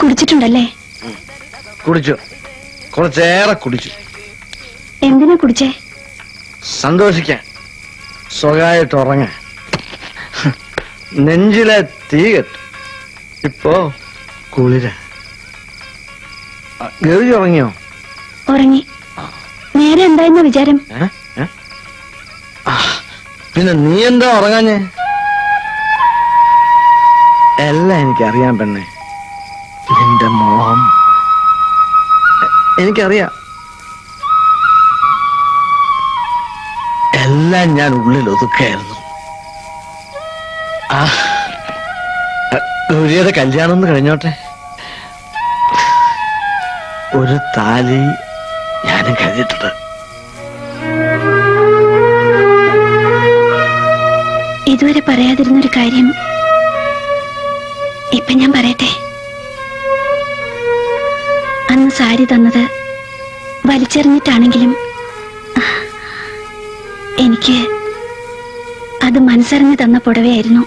കുടിച്ചിട്ടുണ്ടല്ലേ? കുടിച്ചു, കുറച്ചേറെ കുടിച്ചു. എന്തിനാ കുടിച്ചേ? സന്തോഷിക്കാൻ, സ്വകായിട്ട് ഉറങ്ങാൻ. നെഞ്ചിലെ തീ കെട്ടു. ഇപ്പോ കുളിര. ഗൗരി ഉറങ്ങിയോ? ഉറങ്ങി. നേരെ എന്തായിരുന്ന വിചാരം? പിന്നെ നീ എന്താ ഉറങ്ങാഞ്ഞേ? എല്ലാം എനിക്കറിയാം പെണ്ണെ. നിന്റെ മോഹം എനിക്കറിയാം. എല്ലാം ഞാൻ ഉള്ളിൽ ഒതുക്കായിരുന്നു. ഗൗരിയുടെ കല്യാണം ഒന്ന് കഴിഞ്ഞോട്ടെ. ഒരു താലി ഞാനും കഴിഞ്ഞിട്ടുണ്ട്. ഇതുവരെ പറയാതിരുന്നൊരു കാര്യം ഇപ്പൊ ഞാൻ പറയട്ടെ. അന്ന് സാരി തന്നത് വലിച്ചെറിഞ്ഞിട്ടാണെങ്കിലും എനിക്ക് അത് മനസ്സറിഞ്ഞ് തന്ന പുടവയായിരുന്നു.